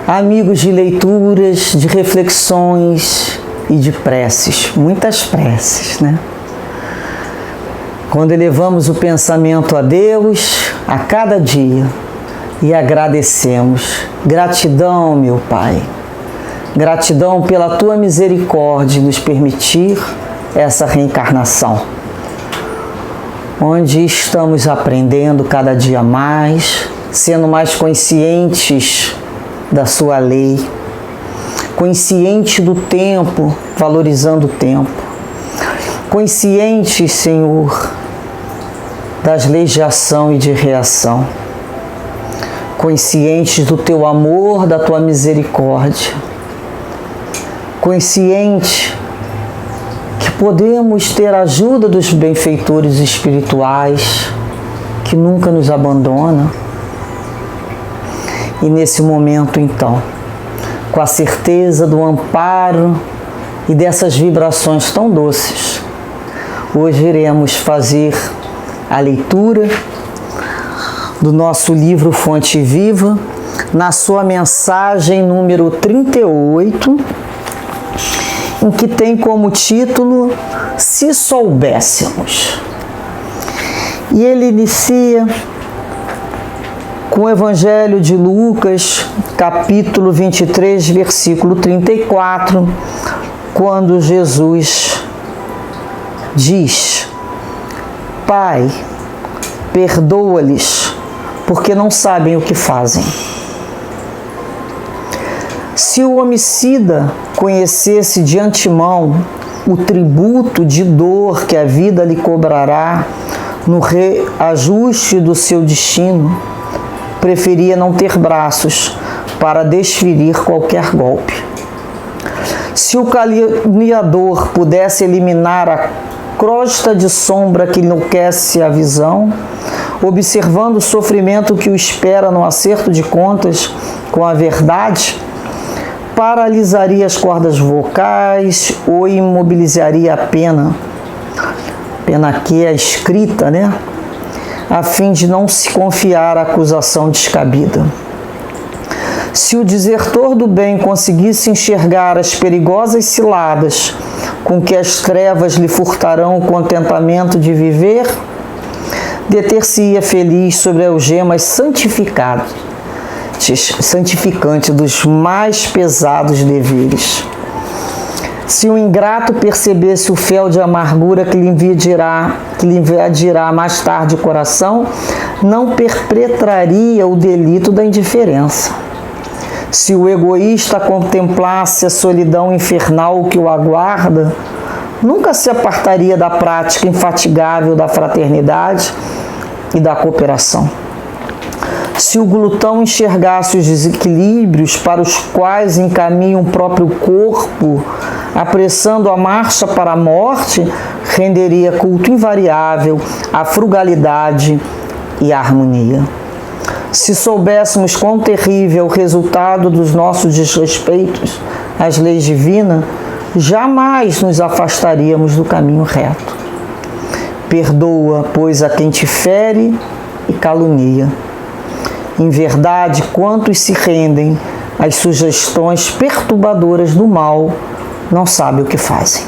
amigos de leituras, de reflexões e de preces, muitas preces, né? Quando elevamos o pensamento a Deus a cada dia e agradecemos. Gratidão, meu Pai. Gratidão pela Tua misericórdia em nos permitir essa reencarnação, onde estamos aprendendo cada dia mais, sendo mais conscientes da Sua lei, consciente do tempo, valorizando o tempo, conscientes, Senhor, das leis de ação e de reação, conscientes do Teu amor, da Tua misericórdia, consciente que podemos ter a ajuda dos benfeitores espirituais que nunca nos abandonam. E nesse momento, então, com a certeza do amparo e dessas vibrações tão doces, hoje iremos fazer a leitura do nosso livro Fonte Viva, na sua mensagem número 38, em que tem como título Se Soubéssemos. E ele inicia com o Evangelho de Lucas, capítulo 23, versículo 34, quando Jesus diz: Pai, perdoa-lhes, porque não sabem o que fazem. Se o homicida conhecesse de antemão o tributo de dor que a vida lhe cobrará no reajuste do seu destino, preferia não ter braços para desferir qualquer golpe. Se o caluniador pudesse eliminar a crosta de sombra que enlouquece a visão, observando o sofrimento que o espera no acerto de contas com a verdade, paralisaria as cordas vocais ou imobilizaria a pena que é escrita, né? A fim de não se confiar à acusação descabida. Se o desertor do bem conseguisse enxergar as perigosas ciladas com que as trevas lhe furtarão o contentamento de viver, deter-se-ia feliz sobre algemas santificante dos mais pesados deveres. Se o ingrato percebesse o fel de amargura que lhe invadirá mais tarde o coração, não perpetraria o delito da indiferença. Se o egoísta contemplasse a solidão infernal que o aguarda, nunca se apartaria da prática infatigável da fraternidade e da cooperação. Se o glutão enxergasse os desequilíbrios para os quais encaminha o próprio corpo, apressando a marcha para a morte, renderia culto invariável à frugalidade e à harmonia. Se soubéssemos quão terrível é o resultado dos nossos desrespeitos às leis divinas, jamais nos afastaríamos do caminho reto. Perdoa, pois, a quem te fere e calunia. Em verdade, quantos se rendem às sugestões perturbadoras do mal, não sabem o que fazem.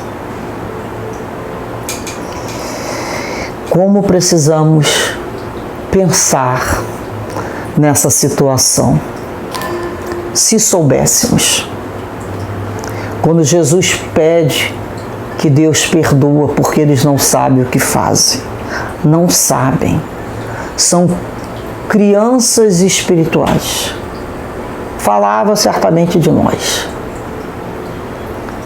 Como precisamos pensar nessa situação? Se soubéssemos. Quando Jesus pede que Deus perdoa porque eles não sabem o que fazem. Não sabem. São crianças espirituais. Falava certamente de nós.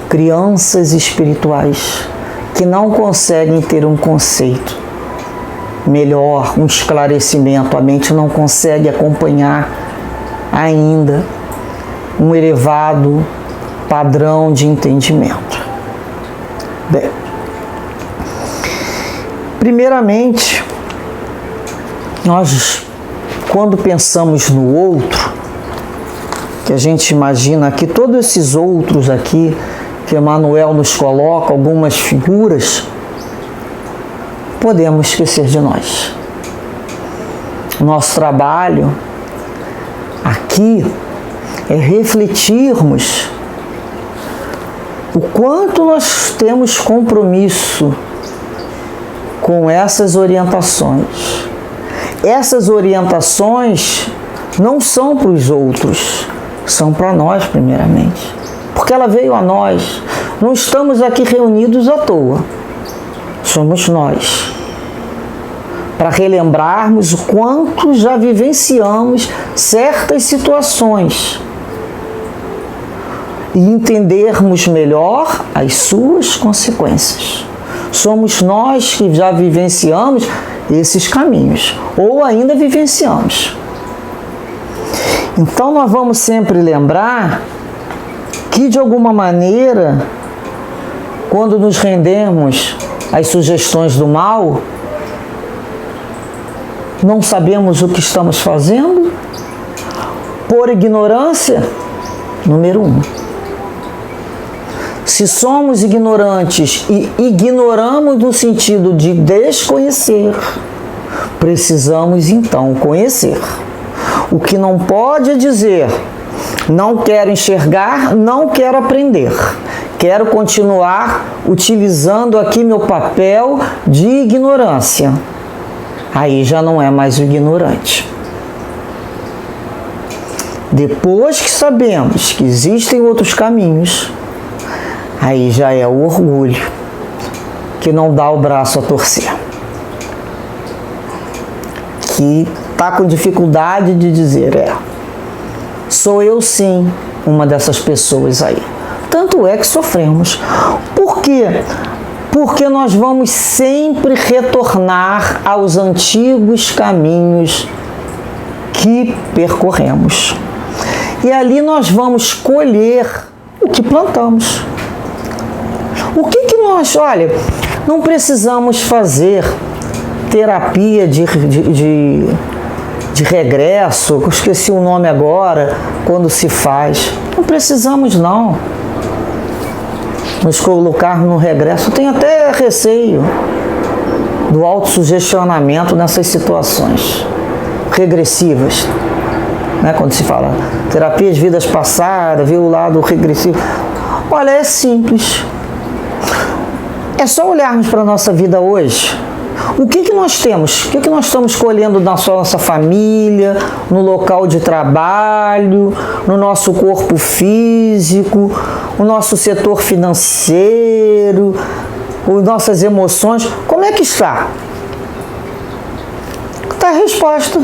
Crianças espirituais que não conseguem ter um conceito melhor, um esclarecimento. A mente não consegue acompanhar ainda um elevado padrão de entendimento. Bem, primeiramente, nós, quando pensamos no outro, que a gente imagina aqui, todos esses outros aqui, que Emmanuel nos coloca, algumas figuras, podemos esquecer de nós. Nosso trabalho aqui é refletirmos o quanto nós temos compromisso com essas orientações. Essas orientações não são para os outros, são para nós primeiramente, porque ela veio a nós. Não estamos aqui reunidos à toa, somos nós, para relembrarmos o quanto já vivenciamos certas situações e entendermos melhor as suas consequências. Somos nós que já vivenciamos esses caminhos, ou ainda vivenciamos. Então nós vamos sempre lembrar que, de alguma maneira, quando nos rendemos às sugestões do mal, não sabemos o que estamos fazendo por ignorância, número 1. Se somos ignorantes e ignoramos no sentido de desconhecer, precisamos então conhecer. O que não pode é dizer, não quero enxergar, não quero aprender. Quero continuar utilizando aqui meu papel de ignorância. Aí já não é mais o ignorante. Depois que sabemos que existem outros caminhos, aí já é o orgulho, que não dá o braço a torcer. Que está com dificuldade de dizer, sou eu sim uma dessas pessoas aí. Tanto é que sofremos. Por quê? Porque nós vamos sempre retornar aos antigos caminhos que percorremos. E ali nós vamos colher o que plantamos. O que nós, olha, não precisamos fazer terapia de regresso, eu esqueci o nome agora, quando se faz. Não precisamos não nos colocarmos no regresso. Eu tenho até receio do autossugestionamento nessas situações regressivas, né? Quando se fala terapia de vidas passadas, viu o lado regressivo. Olha, é simples. É só olharmos para a nossa vida hoje. O que nós temos? O que nós estamos colhendo na nossa família, no local de trabalho, no nosso corpo físico, no nosso setor financeiro, as nossas emoções? Como é que está? Está a resposta.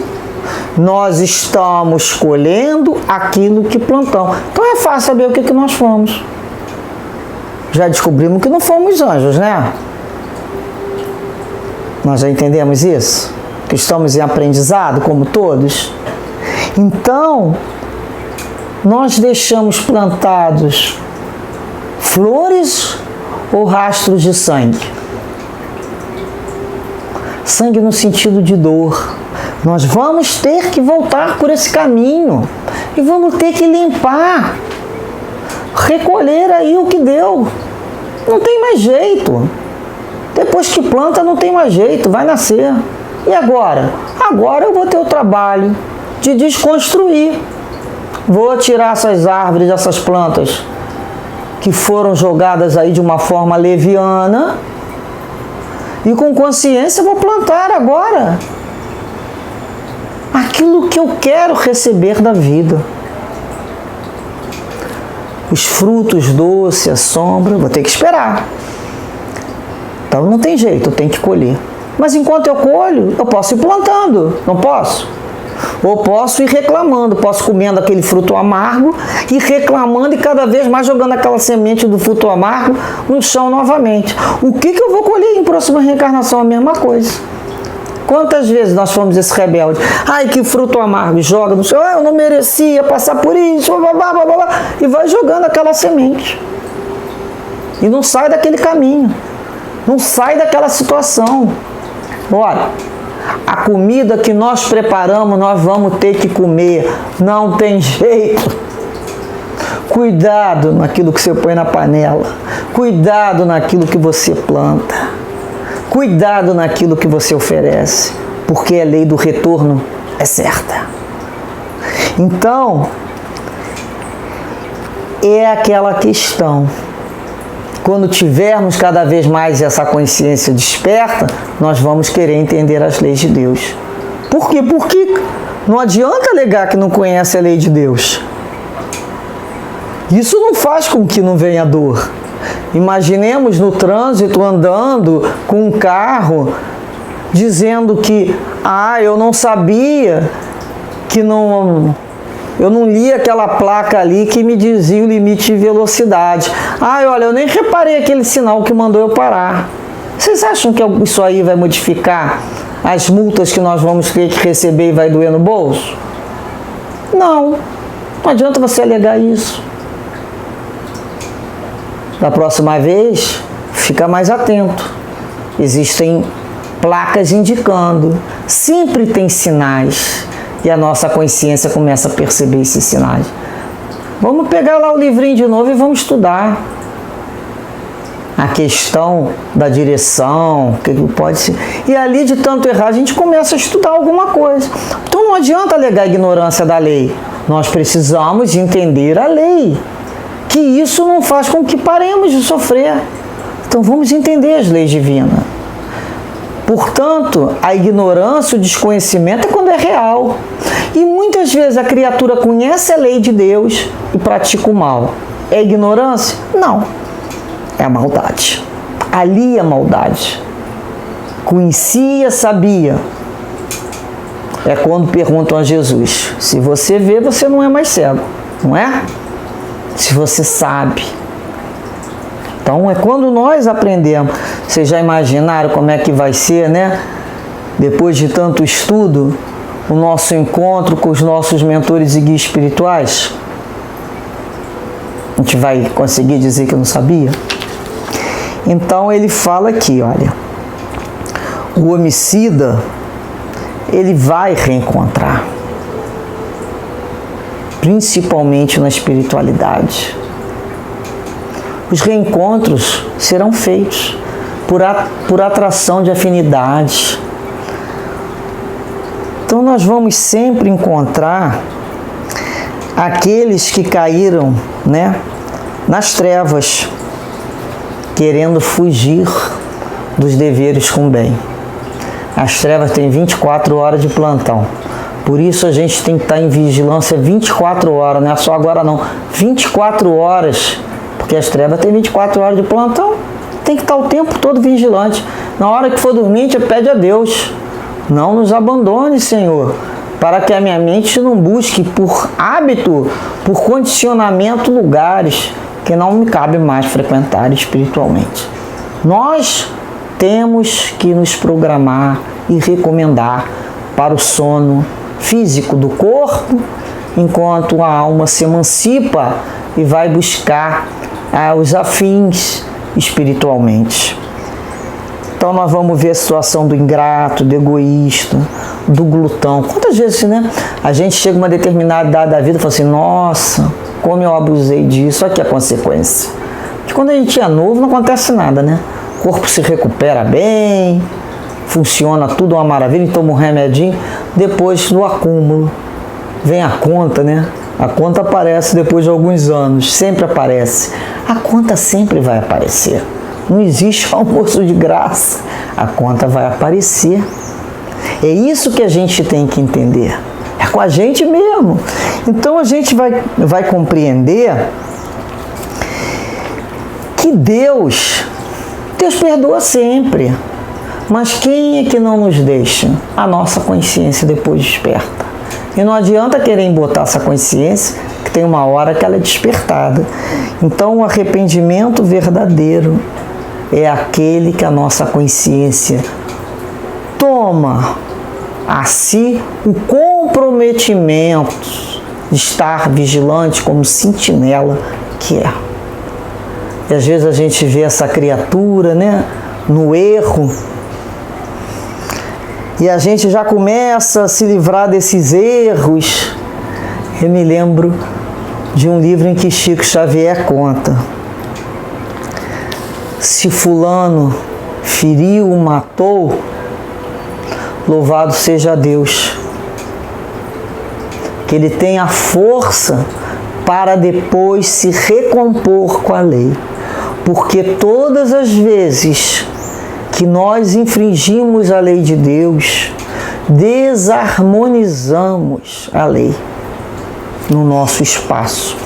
Nós estamos colhendo aquilo que plantamos. Então é fácil saber o que nós fomos. Já descobrimos que não fomos anjos, né? Nós já entendemos isso? Que estamos em aprendizado, como todos. Então, nós deixamos plantados flores ou rastros de sangue? Sangue no sentido de dor. Nós vamos ter que voltar por esse caminho e vamos ter que limpar, recolher aí o que deu. Não tem mais jeito. Depois que planta, não tem mais jeito, vai nascer. E agora? Agora eu vou ter o trabalho de desconstruir. Vou tirar essas árvores, essas plantas que foram jogadas aí de uma forma leviana e com consciência vou plantar agora aquilo que eu quero receber da vida. Os frutos doces, a sombra, vou ter que esperar. Então não tem jeito, eu tenho que colher. Mas enquanto eu colho, eu posso ir plantando, não posso? Ou posso ir reclamando, posso comendo aquele fruto amargo e reclamando e cada vez mais jogando aquela semente do fruto amargo no chão novamente. O que eu vou colher em próxima reencarnação? A mesma coisa. Quantas vezes nós fomos esse rebelde? Ai, que fruto amargo, joga no chão, eu não merecia passar por isso, blá, blá, blá, blá, e vai jogando aquela semente. E não sai daquele caminho. Não sai daquela situação. Olha, a comida que nós preparamos, nós vamos ter que comer. Não tem jeito. Cuidado naquilo que você põe na panela. Cuidado naquilo que você planta. Cuidado naquilo que você oferece. Porque a lei do retorno é certa. Então, é aquela questão. Quando tivermos cada vez mais essa consciência desperta, nós vamos querer entender as leis de Deus. Por quê? Porque não adianta alegar que não conhece a lei de Deus. Isso não faz com que não venha dor. Imaginemos no trânsito andando com um carro dizendo que eu não sabia, eu não li aquela placa ali que me dizia o limite de velocidade. Olha, eu nem reparei aquele sinal que mandou eu parar. Vocês acham que isso aí vai modificar as multas que nós vamos ter que receber e vai doer no bolso? Não. Não adianta você alegar isso. Da próxima vez, fica mais atento. Existem placas indicando. Sempre tem sinais. E a nossa consciência começa a perceber esses sinais. Vamos pegar lá o livrinho de novo e vamos estudar. A questão da direção, o que pode ser. E ali, de tanto errar, a gente começa a estudar alguma coisa. Então não adianta alegar a ignorância da lei. Nós precisamos entender a lei. Que isso não faz com que paremos de sofrer. Então vamos entender as leis divinas. Portanto, a ignorância, o desconhecimento é quando é real. E muitas vezes a criatura conhece a lei de Deus e pratica o mal. É ignorância? Não. É a maldade. Ali é a maldade. Conhecia, sabia. É quando perguntam a Jesus: se você vê, você não é mais cego, não é? Se você sabe. Então é quando nós aprendemos. Vocês já imaginaram como é que vai ser, né? Depois de tanto estudo, o nosso encontro com os nossos mentores e guias espirituais? A gente vai conseguir dizer que não sabia? Então ele fala aqui, olha, o homicida, ele vai reencontrar, principalmente na espiritualidade. Os reencontros serão feitos por atração de afinidade. Então nós vamos sempre encontrar aqueles que caíram, né, nas trevas, querendo fugir dos deveres com o bem. As trevas têm 24 horas de plantão. Por isso a gente tem que estar em vigilância 24 horas, não é só agora não. 24 horas, porque as trevas têm 24 horas de plantão. Tem que estar o tempo todo vigilante. Na hora que for dormir, a gente pede a Deus: não nos abandone, Senhor, para que a minha mente não busque por hábito, por condicionamento, lugares que não me cabe mais frequentar espiritualmente. Nós temos que nos programar e recomendar para o sono físico do corpo, enquanto a alma se emancipa e vai buscar os afins espiritualmente. Então nós vamos ver a situação do ingrato, do egoísta, do glutão. Quantas vezes, né, a gente chega a uma determinada idade da vida e fala assim: nossa, como eu abusei disso, aqui a consequência. Que quando a gente é novo não acontece nada, né? O corpo se recupera bem, funciona tudo uma maravilha, toma um remedinho. Depois do acúmulo vem a conta, né? A conta aparece depois de alguns anos, sempre aparece. A conta sempre vai aparecer. Não existe almoço de graça. A conta vai aparecer. É isso que a gente tem que entender. É com a gente mesmo. Então a gente vai compreender que Deus perdoa sempre. Mas quem é que não nos deixa? A nossa consciência depois desperta. E não adianta querer botar essa consciência, que tem uma hora que ela é despertada. Então o arrependimento verdadeiro é aquele que a nossa consciência toma a si o comprometimento de estar vigilante como sentinela que é. E às vezes a gente vê essa criatura, né, no erro, e a gente já começa a se livrar desses erros. Eu me lembro de um livro em que Chico Xavier conta: se fulano feriu, matou, louvado seja Deus, que ele tem a força para depois se recompor com a lei. Porque todas as vezes que nós infringimos a lei de Deus, desarmonizamos a lei no nosso espaço.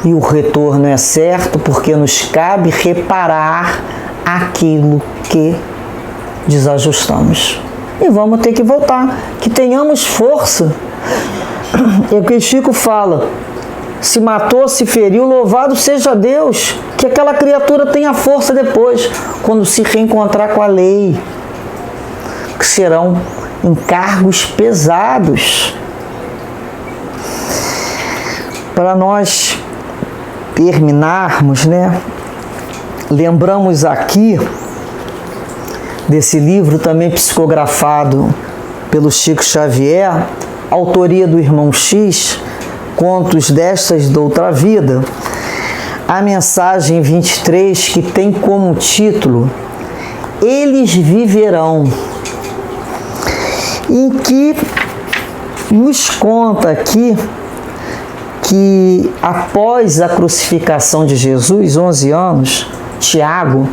E o retorno é certo porque nos cabe reparar aquilo que desajustamos. E vamos ter que voltar, que tenhamos força. É o que Chico fala: se matou, se feriu, louvado seja Deus, que aquela criatura tenha força depois, quando se reencontrar com a lei, que serão encargos pesados. Para nós terminarmos, né? Lembramos aqui desse livro também psicografado pelo Chico Xavier, autoria do irmão X, Contos destas da Outra Vida, a mensagem 23, que tem como título Eles Viverão, em que nos conta aqui que após a crucificação de Jesus, 11 anos, Tiago,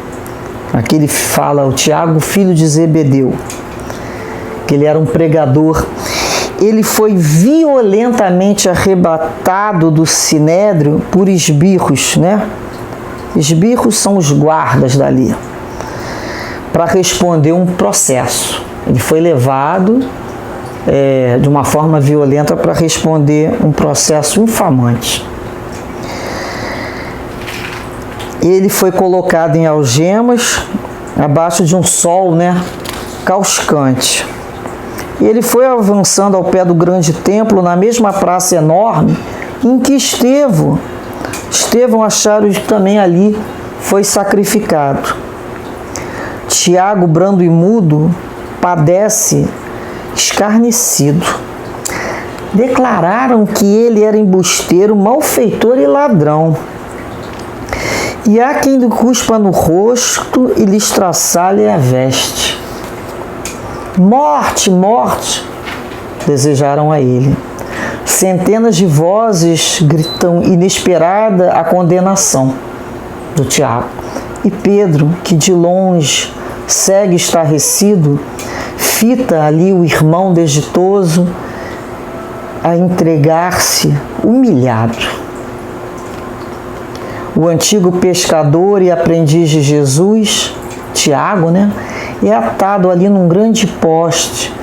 aqui ele fala, o Tiago, filho de Zebedeu, que ele era um pregador, ele foi violentamente arrebatado do sinédrio por esbirros, né? Esbirros são os guardas dali, para responder um processo. Ele foi levado de uma forma violenta para responder um processo infamante. Ele foi colocado em algemas abaixo de um sol, né, causcante. E ele foi avançando ao pé do grande templo, na mesma praça enorme em que Estevão acharam também ali foi sacrificado. Tiago, brando e mudo, padece escarnecido. Declararam que ele era embusteiro, malfeitor e ladrão. E há quem lhe cuspa no rosto e lhe estraçalhe a veste. Morte, morte, desejaram a ele. Centenas de vozes gritam inesperada a condenação do Tiago. E Pedro, que de longe segue estarrecido, fita ali o irmão desditoso a entregar-se humilhado. O antigo pescador e aprendiz de Jesus, Tiago, né, é atado ali num grande poste,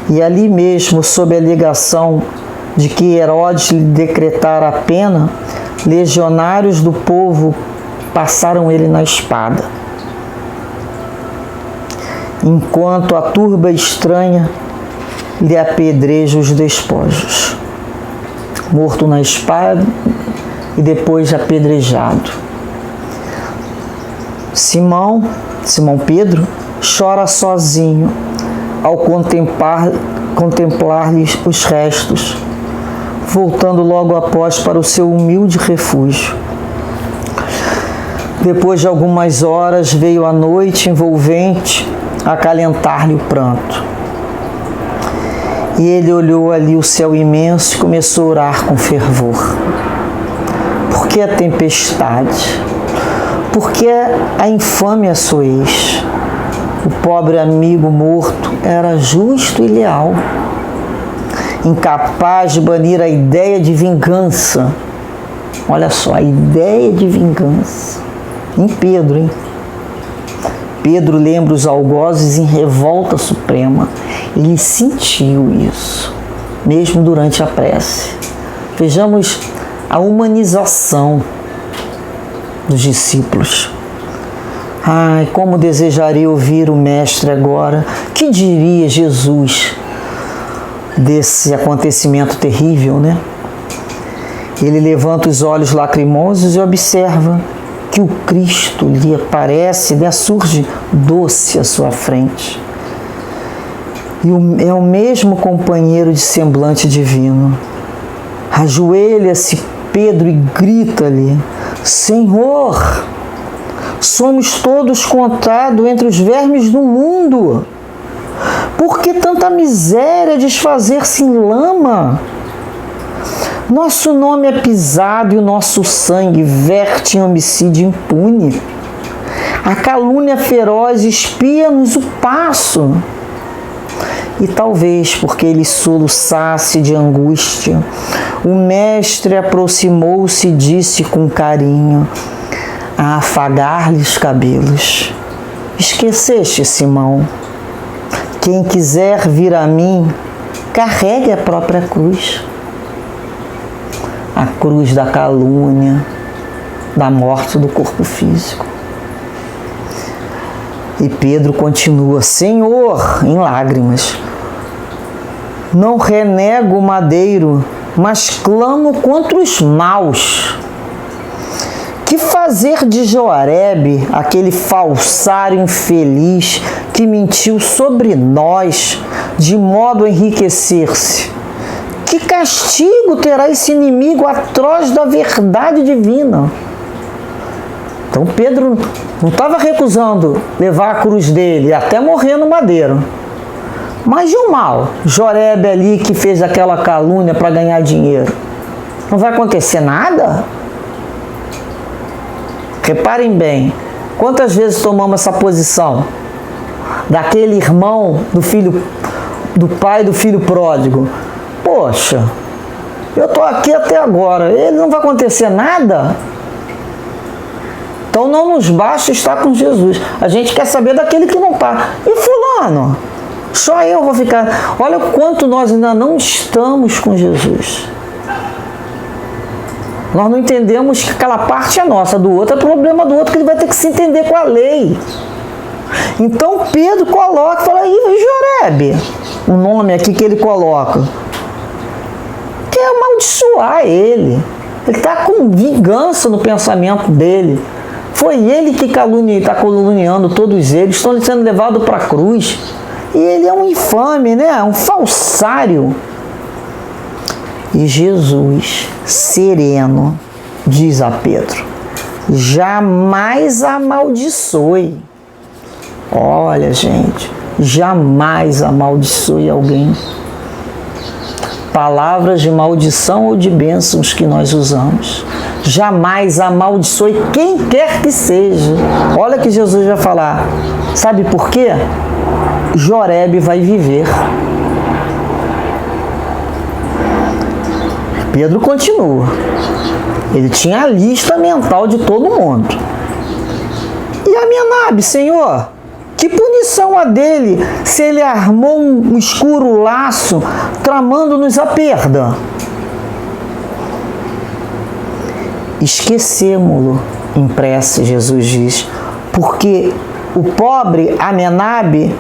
e ali mesmo, sob a alegação de que Herodes lhe decretara a pena, legionários do povo passaram ele na espada. Enquanto a turba estranha lhe apedreja os despojos. Morto na espada e depois apedrejado. Simão Pedro chora sozinho ao contemplar-lhe os restos, voltando logo após para o seu humilde refúgio. Depois de algumas horas veio a noite envolvente acalentar-lhe o pranto. E ele olhou ali o céu imenso e começou a orar com fervor. Por que a tempestade? Por que a infâmia sois? O pobre amigo morto era justo e leal, incapaz de banir a ideia de vingança. Olha só, a ideia de vingança. Em Pedro, hein? Pedro lembra os algozes em revolta suprema. Ele sentiu isso, mesmo durante a prece. Vejamos a humanização dos discípulos. Ai, como desejaria ouvir o Mestre agora. Que diria Jesus desse acontecimento terrível, né? Ele levanta os olhos lacrimosos e observa que o Cristo lhe aparece, lhe surge doce à sua frente. E é o mesmo companheiro de semblante divino. Ajoelha-se Pedro e grita-lhe: Senhor, somos todos contados entre os vermes do mundo. Por que tanta miséria desfazer-se em lama? Nosso nome é pisado e o nosso sangue verte em homicídio impune. A calúnia feroz espia-nos o passo. E talvez porque ele soluçasse de angústia, o mestre aproximou-se e disse com carinho, a afagar-lhe os cabelos: esqueceste, Simão? Quem quiser vir a mim, carregue a própria cruz. A cruz da calúnia, da morte do corpo físico. E Pedro continua: Senhor, em lágrimas, não renego o madeiro, mas clamo contra os maus. Que fazer de Jorebe, aquele falsário infeliz que mentiu sobre nós, de modo a enriquecer-se? Que castigo terá esse inimigo atroz da verdade divina? Então Pedro não estava recusando levar a cruz dele, até morrer no madeiro. Mas e o mal? Jorebe ali que fez aquela calúnia para ganhar dinheiro. Não vai acontecer nada? Reparem bem, quantas vezes tomamos essa posição? Daquele irmão do pai do filho pródigo. Poxa, eu estou aqui até agora, ele não vai acontecer nada? Então não nos basta estar com Jesus. A gente quer saber daquele que não está. E fulano? Só eu vou ficar. Olha o quanto nós ainda não estamos com Jesus. Nós não entendemos que aquela parte é nossa, do outro é problema do outro, que ele vai ter que se entender com a lei. Então Pedro coloca, fala, e Jorebe? O nome aqui que ele coloca. Quer amaldiçoar ele. Ele está com vingança no pensamento dele. Foi ele que está caluniando todos eles, estão sendo levados para a cruz. E ele é um infame, né? Um falsário. E Jesus, sereno, diz a Pedro, jamais amaldiçoe. Olha, gente, jamais amaldiçoe alguém. Palavras de maldição ou de bênçãos que nós usamos. Jamais amaldiçoe quem quer que seja. Olha que Jesus vai falar. Sabe por quê? Jorebe vai viver. Pedro continua. Ele tinha a lista mental de todo mundo. E Amenabe, Senhor? Que punição a dele se ele armou um escuro laço tramando-nos a perda? Esquecemo-lo, em prece, Jesus diz, porque o pobre Amenabe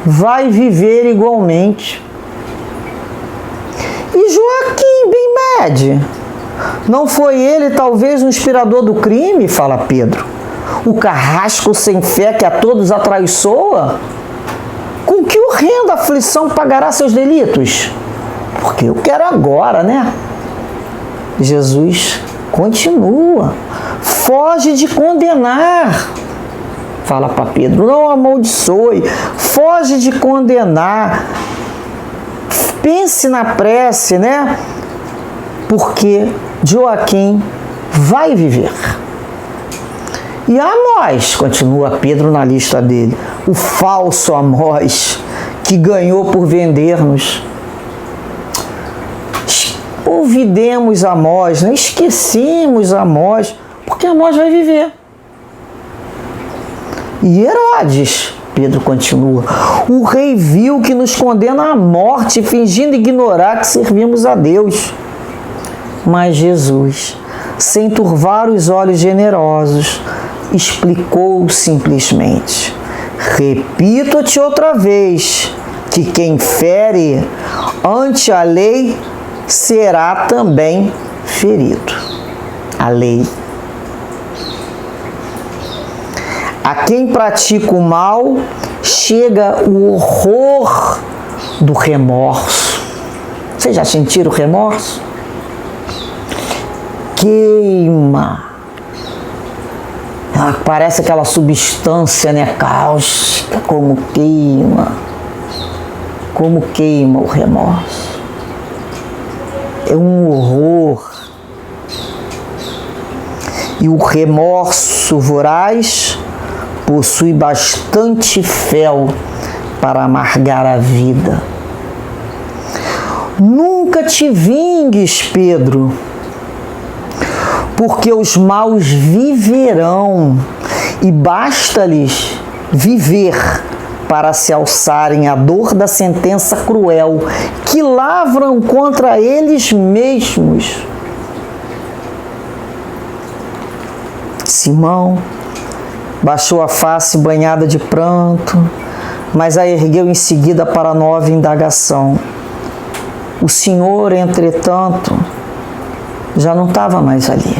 vai viver igualmente. E Joaquim Ben Mede? Não foi ele talvez o inspirador do crime? Fala Pedro. O carrasco sem fé que a todos atraiçoa? Com que horrenda aflição pagará seus delitos? Porque eu quero agora, né? Jesus continua. Foge de condenar. Fala para Pedro, não amaldiçoe. Foge de condenar. Pense na prece, né? Porque Joaquim vai viver. E Amós, continua Pedro na lista dele, o falso Amós, que ganhou por vender-nos. Olvidemos Amós, né? Esquecemos Amós, porque Amós vai viver. E Herodes, Pedro continua, o rei vil que nos condena à morte, fingindo ignorar que servimos a Deus. Mas Jesus, sem turvar os olhos generosos, explicou simplesmente: repito-te outra vez, que quem fere ante a lei será também ferido. A lei. A quem pratica o mal chega o horror do remorso. Vocês já sentiram o remorso? Queima. Parece aquela substância, né, cáustica, como queima o remorso. é um horror. E o remorso voraz possui bastante fel para amargar a vida. Nunca te vingues, Pedro, porque os maus viverão, e basta-lhes viver para se alçarem à dor da sentença cruel que lavram contra eles mesmos. Simão baixou a face banhada de pranto, mas a ergueu em seguida para nova indagação. O Senhor, entretanto, já não estava mais ali.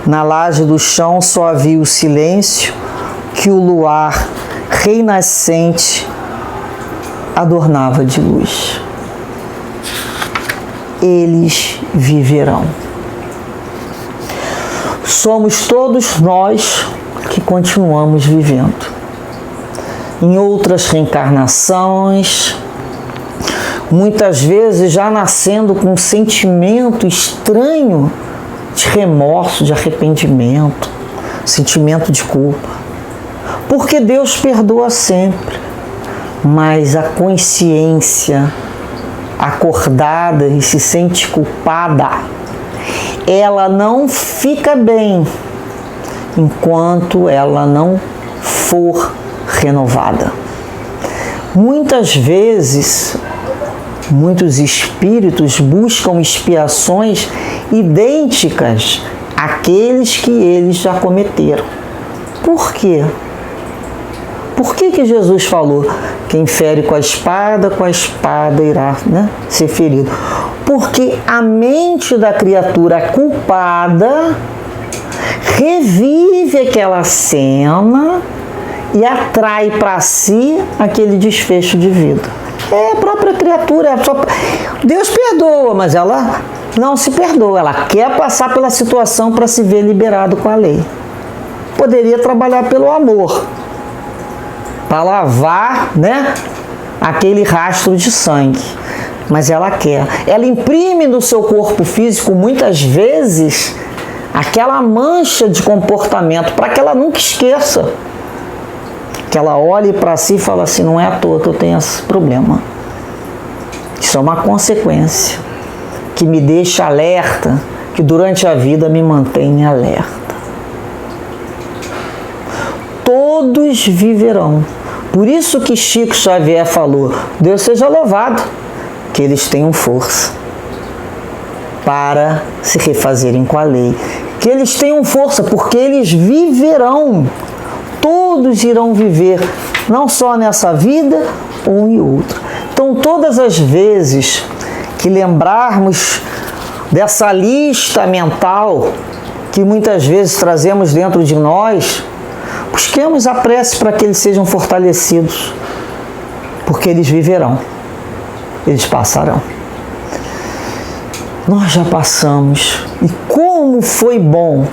Na laje do chão só havia o silêncio que o luar renascente adornava de luz. Eles viverão. Somos todos nós que continuamos vivendo. Em outras reencarnações, muitas vezes já nascendo com um sentimento estranho de remorso, de arrependimento, sentimento de culpa. Porque Deus perdoa sempre, mas a consciência acordada e se sente culpada, ela não fica bem enquanto ela não for renovada. Muitas vezes, muitos espíritos buscam expiações idênticas àqueles que eles já cometeram. Por quê? Por que Jesus falou: quem fere com a espada irá, ser ferido? Porque a mente da criatura culpada revive aquela cena e atrai para si aquele desfecho de vida. É a própria criatura. Deus perdoa, mas ela não se perdoa. Ela quer passar pela situação para se ver liberado com a lei. Poderia trabalhar pelo amor, para lavar, aquele rastro de sangue. Mas ela quer. Ela imprime no seu corpo físico, muitas vezes, aquela mancha de comportamento, para que ela nunca esqueça. Que ela olhe para si e fala assim: não é à toa que eu tenho esse problema. Isso é uma consequência que me deixa alerta, que durante a vida me mantém alerta. Todos viverão. Por isso que Chico Xavier falou: Deus seja louvado, que eles tenham força para se refazerem com a lei. Que eles tenham força, porque eles viverão. Todos irão viver, não só nessa vida ou em outra. Então, todas as vezes que lembrarmos dessa lista mental que muitas vezes trazemos dentro de nós, busquemos a prece para que eles sejam fortalecidos, porque eles viverão, eles passarão. Nós já passamos, e como foi bom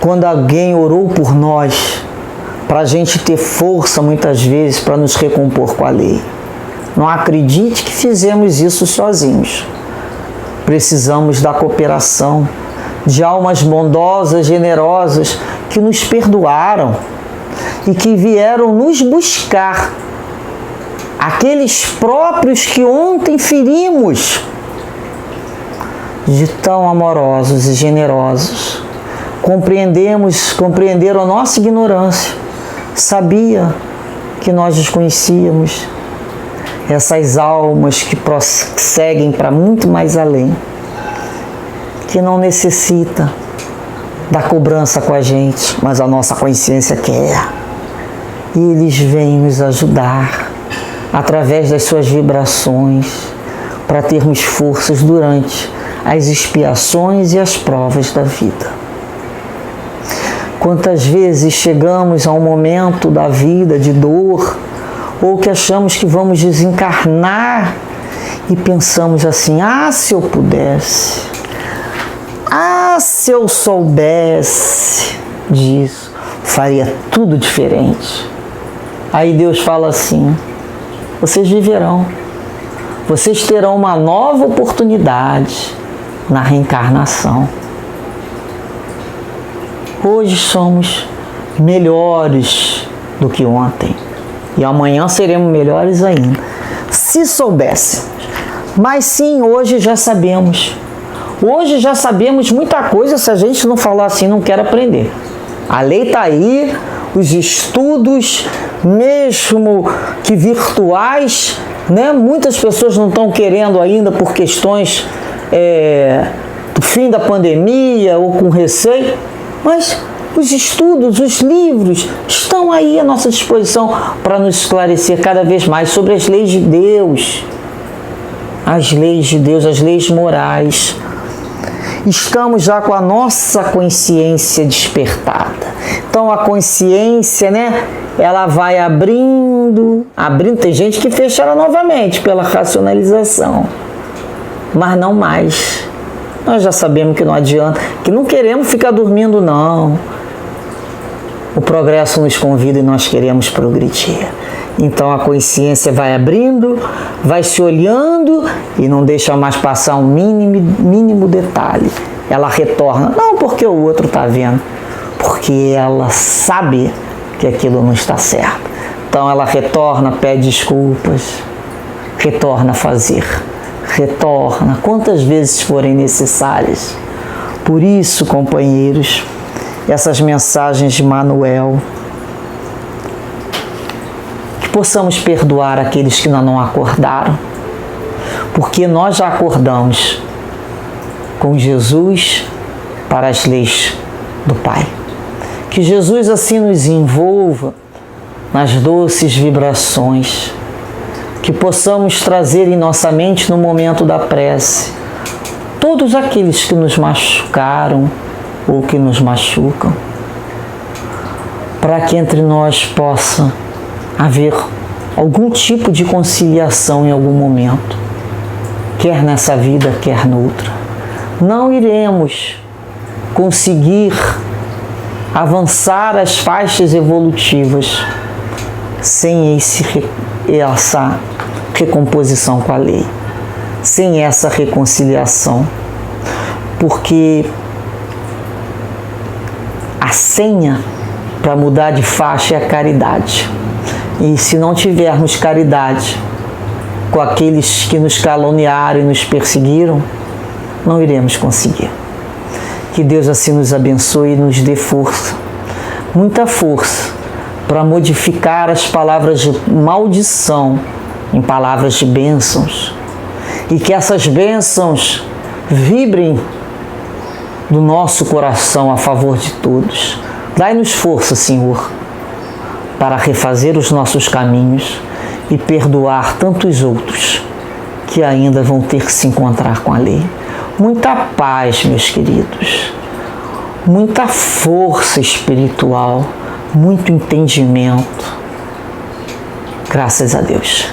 quando alguém orou por nós, para a gente ter força muitas vezes para nos recompor com a lei. Não acredite que fizemos isso sozinhos. Precisamos da cooperação de almas bondosas, generosas, que nos perdoaram e que vieram nos buscar. Aqueles próprios que ontem ferimos, de tão amorosos e generosos. Compreenderam a nossa ignorância. Sabia que nós desconhecíamos essas almas que prosseguem para muito mais além, que não necessita da cobrança com a gente, mas a nossa consciência quer. E eles vêm nos ajudar através das suas vibrações para termos forças durante as expiações e as provas da vida. Quantas vezes chegamos a um momento da vida de dor, ou que achamos que vamos desencarnar e pensamos assim: ah, se eu pudesse, ah, se eu soubesse disso, faria tudo diferente. Aí Deus fala assim: vocês viverão, vocês terão uma nova oportunidade na reencarnação. Hoje somos melhores do que ontem e amanhã seremos melhores ainda, se soubéssemos. Mas sim, hoje já sabemos. Hoje já sabemos muita coisa. Se a gente não falar assim, não quer aprender. A lei está aí, os estudos, mesmo que virtuais, né? Muitas pessoas não estão querendo ainda por questões do fim da pandemia ou com receio, mas os estudos, os livros estão aí à nossa disposição para nos esclarecer cada vez mais sobre as leis de Deus. As leis de Deus, as leis morais. Estamos já com a nossa consciência despertada. Então a consciência, né, ela vai abrindo. Tem gente que fecha ela novamente pela racionalização, mas não mais. Nós já sabemos que não adianta, que não queremos ficar dormindo, não. O progresso nos convida e nós queremos progredir. Então a consciência vai abrindo, vai se olhando e não deixa mais passar um mínimo detalhe. Ela retorna, não porque o outro está vendo, porque ela sabe que aquilo não está certo. Então ela retorna, pede desculpas, retorna a fazer, retorna quantas vezes forem necessárias. Por isso, companheiros, essas mensagens de Manuel, possamos perdoar aqueles que ainda não acordaram, porque nós já acordamos com Jesus para as leis do Pai. Que Jesus assim nos envolva nas doces vibrações, que possamos trazer em nossa mente no momento da prece todos aqueles que nos machucaram ou que nos machucam, para que entre nós possa haver algum tipo de conciliação em algum momento, quer nessa vida, quer noutra. Não iremos conseguir avançar as faixas evolutivas sem essa recomposição com a lei, sem essa reconciliação, porque a senha para mudar de faixa é a caridade. E se não tivermos caridade com aqueles que nos caluniaram e nos perseguiram, não iremos conseguir. Que Deus assim nos abençoe e nos dê força, muita força, para modificar as palavras de maldição em palavras de bênçãos. E que essas bênçãos vibrem do nosso coração a favor de todos. Dai-nos força, Senhor, para refazer os nossos caminhos e perdoar tantos outros que ainda vão ter que se encontrar com a lei. Muita paz, meus queridos, muita força espiritual, muito entendimento. Graças a Deus.